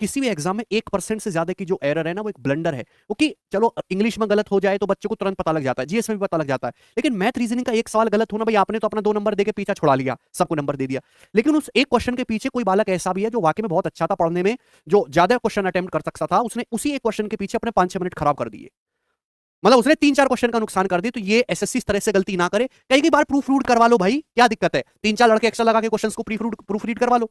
किसी भी एग्जाम में 1% से ज्यादा की जो एरर है ना वो एक ब्लंडर है। ओके चलो इंग्लिश में गलत हो जाए तो बच्चे को तुरंत पता लग जाता है, जीएस में भी पता लग जाता है, लेकिन मैथ रीजनिंग का एक सवाल गलत होना, भाई आपने तो अपना 2 नंबर देके पीछा छुड़ा लिया, सबको नंबर दे दिया, लेकिन उस एक क्वेश्चन के पीछे कोई बालक ऐसा भी है जो वाकई में बहुत अच्छा था पढ़ने में, जो ज्यादा क्वेश्चन अटेम्प्ट कर सकता था, उसने उसी एक क्वेश्चन के पीछे अपने 5-6 मिनट खराब कर दिए, मतलब उसने 3-4 क्वेश्चन का नुकसान कर दिया। तो ये एसएससी इस तरह से गलती ना करे, कई बार प्रूफ रीड करवा लो भाई, क्या दिक्कत है, 3-4 लड़के एक्स्ट्रा लगा के क्वेश्चंस को प्रूफ रीड करवा लो।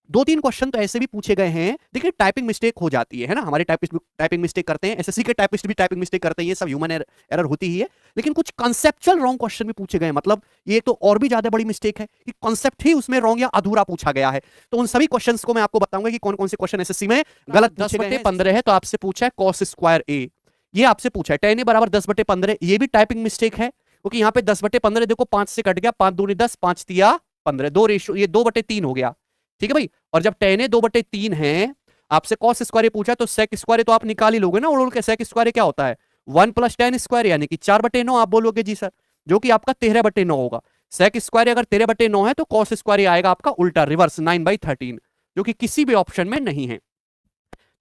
2-3 क्वेश्चन तो ऐसे भी पूछे गए हैं, देखिए टाइपिंग मिस्टेक हो जाती है ना, हमारे टाइपिस्ट टाइपिंग मिस्टेक करते हैं, एसएससी के टाइपिस्ट भी टाइपिंग मिस्टेक करते हैं, ये सब ह्यूमन एरर होती ही है, लेकिन कुछ कंसेप्चुअल रॉन्ग क्वेश्चन भी पूछे गए, मतलब ये तो और भी ज्यादा बड़ी मिस्टेक है कि कॉन्सेप्ट ही उसमें रॉन्ग या अधूरा पूछा गया है। तो उन सभी क्वेश्चंस को मैं आपको बताऊंगा कि कौन कौन से क्वेश्चन एसएससी में गलत पूछे गए हैं। 15 है तो आपसे पूछा है cos स्क्वायर ए, ये आपसे पूछा है tan a बराबर 10/15, ये भी टाइपिंग मिस्टेक है, क्योंकि यहाँ पे 10/15 देखो 5 से कट गया, 5 दूनी 10, 5 तिया 15, 2 रेशियो, ये 2/3 हो गया, ठीक है भाई। और जब tan a 2/3 है, आपसे cos स्क्वायर पूछा तो sec स्क्वायर तो आप निकाल ही लोगे ना, उड़ के sec स्क्वायर क्या होता है 1 + tan स्क्वायर यानी कि 4/9, आप बोलोगे जी सर, जो कि आपका 13/9 होगा। sec स्क्वायर अगर 13/9 है तो cos स्क्वायर आएगा आपका उल्टा रिवर्स 9/13, जो कि किसी भी ऑप्शन में नहीं है।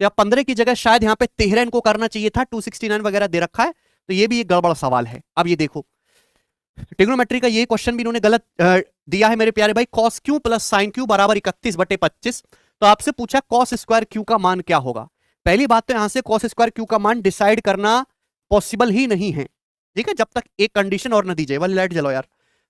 तो 15 की जगह शायद यहाँ पे 13 इनको करना चाहिए था, 269 वगैरह दे रखा है, तो ये भी एक गड़बड़ सवाल है। अब ये देखो ट्रिग्नोमेट्री का ये क्वेश्चन भी इन्होंने गलत दिया है मेरे प्यारे भाई, cos Q plus sin Q बराबर 31/25, तो आपसे पूछा cos स्क्वायर क्यू का मान क्या होगा। पहली बात तो यहां से cos स्क्वायर क्यू का मान डिसाइड करना पॉसिबल ही नहीं है, ठीक है, जब तक एक कंडीशन और न दी जाए। वाली लाइट जलाओ यार।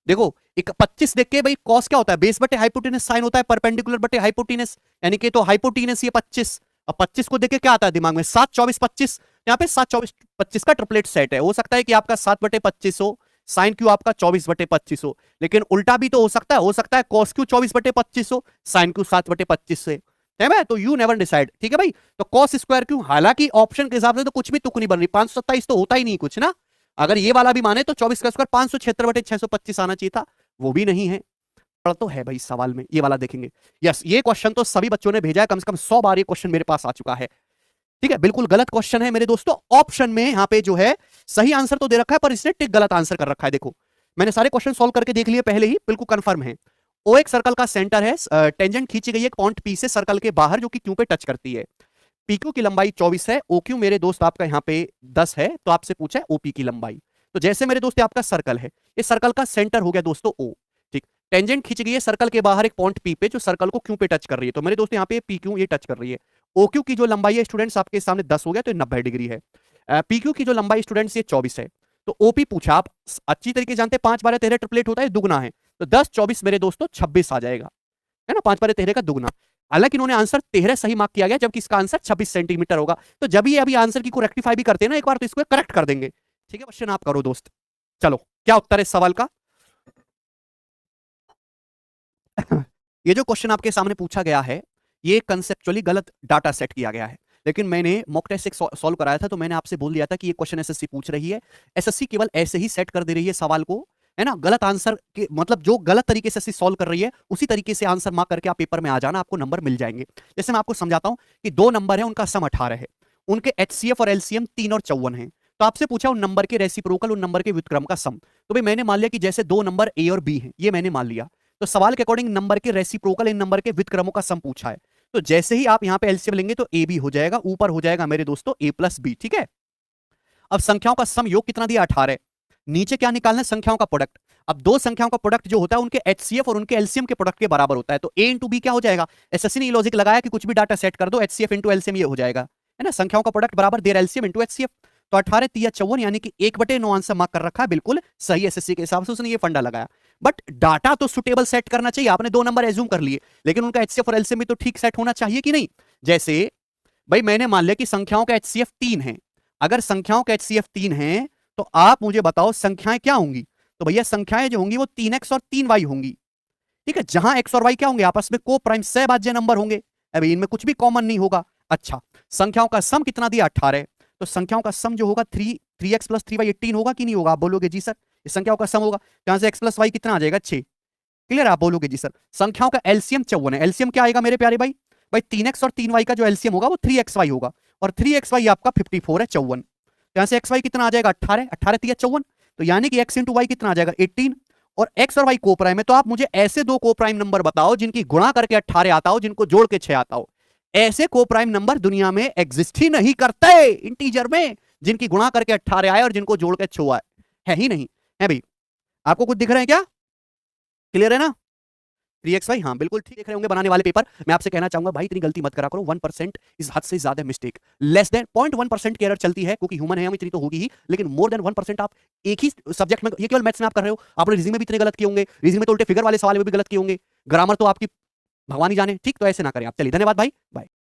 देखो 25 देख के भाई cos क्या होता है, बेस बटे हाइपोटेनस, sin होता है परपेंडिकुलर बटे हाइपोटेनस, यानी कि तो हाइपोटेनस ये 25, अब 25 को देखे क्या आता है दिमाग में 7, 24, 25, यहाँ पे 7, 24, 25 का ट्रिपलेट सेट है, हो सकता है कि आपका 7/25 हो, साइन क्यू आपका 24/25 हो, लेकिन उल्टा भी तो हो सकता है cos क्यू 24/25 हो, साइन क्यू 7/25 से, है तो यू नेवर डिसाइड, ठीक है भाई। तो cos स्क्वायर क्यू, हालांकि ऑप्शन के हिसाब से तो कुछ भी तुक नहीं बन रही, 527 तो होता ही नहीं कुछ ना, अगर ये वाला भी माने तो 24 का स्क्वायर 576/625 आना चाहिए था, वो भी नहीं है। तो है भाई सवाल में ये वाला देखेंगे, यस ये क्वेश्चन तो सभी बच्चों ने भेजा है, कम से कम 100 बार ये क्वेश्चन मेरे पास आ चुका है, ठीक है, बिल्कुल गलत क्वेश्चन है मेरे दोस्तों। ऑप्शन में यहाँ पे जो है सही आंसर तो दे रखा है, पर इसने टिक गलत आंसर कर रखा है। देखो मैंने सारे क्वेश्चन सॉल्व करके देख लिए पहले ही, बिल्कुल कंफर्म है। ओ एक सर्कल का सेंटर है, टेंजेंट खींची गई है पॉइंट पी से सर्कल के बाहर, जो कि क्यू पे टच करती है। पीक्यू की लंबाई 24 है, ओक्यू मेरे दोस्त आपका यहाँ पे 10 है, तो आपसे पूछा है ओपी की लंबाई। तो जैसे मेरे दोस्त आपका सर्कल है, इस सर्कल का सेंटर हो गया दोस्तों ओ, ठीक, टेंजेंट खींच गई है सर्कल के बाहर एक पॉइंट पी पे जो सर्कल को क्यू पे टच कर रही है, तो मेरे दोस्त यहाँ पे पी क्यू ये टच कर रही है। ओक्यू की जो लंबाई है स्टूडेंट्स आपके सामने 10 हो गया, तो 90 डिग्री है। पीक्यू की जो लंबाई स्टूडेंट्स ये 24 है, तो ओपी पूछा, आप अच्छी तरीके जानते हैं 5 12 13 ट्रिपलेट होता है, दुगना है, तो 10 24 मेरे दोस्तों 26 आ जाएगा, है ना, 5 12 13 का दुगना। हालांकि इन्होंने आंसर 13 सही मार्क किया गया, जबकि इसका आंसर 26 सेंटीमीटर होगा। तो जब ये अभी आंसर की को रेक्टिफाई भी करते हैं ना एक बार, तो इसको करेक्ट कर देंगे, ठीक है। क्वेश्चन आप करो दोस्त, चलो क्या उत्तर है इस सवाल का। ये जो क्वेश्चन आपके सामने पूछा गया है, ये कंसेप्चुअली गलत डाटा सेट किया गया है, लेकिन मैंने मॉक टेस्ट सॉल्व कराया था, तो मैंने आपसे बोल दिया था कि ये क्वेश्चन एसएससी पूछ रही है, एसएससी केवल ऐसे ही सेट कर दे रही है सवाल को, है ना, गलत आंसर के मतलब जो गलत तरीके से सॉल्व कर रही है उसी तरीके से आंसर मार्क करके आप पेपर में आ जाना, आपको नंबर मिल जाएंगे। जैसे मैं आपको समझाता हूं कि 2 नंबर है, उनका सम 18 है, उनके एचसीएफ और एलसीएम 3 और 54 है, तो आपसे पूछा उन नंबर के रेसिप्रोकल, उन नंबर के व्युत्क्रम का सम। तो भाई मैंने मान लिया कि जैसे 2 नंबर ए और बी है, ये मैंने मान लिया, तो सवाल के अकॉर्डिंग नंबर के रेसिप्रोकल, इन नंबर के व्युत्क्रमों का सम पूछा है, तो जैसे ही आप यहां पे एलसीएम लेंगे तो ए बी हो जाएगा, ऊपर हो जाएगा मेरे दोस्तों ए प्लस बी, ठीक है। अब संख्याओं का सम योग कितना दिया 18, नीचे क्या निकालना है संख्याओं का प्रोडक्ट। अब 2 संख्याओं का प्रोडक्ट जो होता है उनके एचसीएफ और उनके एलसीएम के प्रोडक्ट के बराबर होता है, तो ए इंटू बी क्या हो जाएगा, एसएससी ने लॉजिक लगाया कि कुछ भी डाटा सेट कर दो एचसीएफ इंटू एलसीएम ये हो जाएगा, है ना, संख्याओं का प्रोडक्ट बराबर देर एलसीएम इंटू एचसीएफ। तो 18 3 54 यानी कि 1/9 आंसर मार्क कर रखा है, बिल्कुल सही एसएससी के हिसाब से उसने ये फंडा लगाया। बट डाटा तो सुटेबल सेट करना चाहिए, आपने 2 नंबर एज्यूम कर लिए, लेकिन उनका एचसीएफ और एलसीएम भी तो ठीक सेट होना चाहिए कि नहीं। जैसे भाई मैंने मान लिया कि संख्याओं का एचसीएफ 3 है, अगर संख्याओं का एचसीएफ 3 है तो आप मुझे बताओ संख्याएं क्या होंगी, तो भैया संख्याएं जो होंगी वो 3x और 3y होंगी, ठीक है, जहां x और y क्या होंगे आपस में को प्राइम सहभाज्य नंबर होंगे, अभी इनमें कुछ भी कॉमन नहीं होगा। अच्छा संख्याओं का सम कितना दिया 18, तो संख्याओं का सम जो होगा 3x + 3y 18 होगा कि नहीं होगा, आप बोलोगे जी सर इस संख्याओं का सम होगा, यहां से x + y कितना आ जाएगा 6, क्लियर, आप बोलोगे जी सर। संख्याओं का एलसीएम 54 है, एलसीएम क्या आएगा मेरे प्यारे भाई, 3x और 3y का जो एलसीएम होगा वो 3xy होगा, और 3xy आपका 54 है 54, यहां से xy कितना आ जाएगा 18, 18 3 54, तो यानी कि x इंटू वाई कितना आ जाएगा 18, और x और y को प्राइम है, तो आप मुझे ऐसे 2 को प्राइम नंबर बताओ जिनकी गुणा करके 18 आता हो, जिनको जोड़ के 6 आता हो। ऐसे को प्राइम नंबर दुनिया में एग्जिस्ट ही नहीं करते इंटीजर में, जिनकी गुणा करके 18 आए और जिनको जोड़ के 6 आए, है ही नहीं। है भाई, आपको कुछ दिख रहा है क्या? क्लियर है ना? 3xy, हाँ बिल्कुल ठीक देख रहे होंगे बनाने वाले पेपर। मैं आपसे कहना चाहूंगा भाई इतनी गलती मत करा करो, 1% इस हद से ज्यादा मिस्टेक, लेस देन 0.1% की एरर चलती है, क्योंकि ह्यूमन है हम, इतनी तो होगी ही, लेकिन मोर देन 1% आप एक ही सब्जेक्ट में, ये केवल मैथ्स में आप कर रहे हो, आपने रीजनिंग में भी इतने गलत किए होंगे, रीजनिंग में तो उल्टे फिगर वाले सवाल में भी गलत किए होंगे, ग्रामर तो आपकी भगवान ही जाने। ठीक, तो ऐसे ना करें आप। चलिए धन्यवाद भाई, बाय।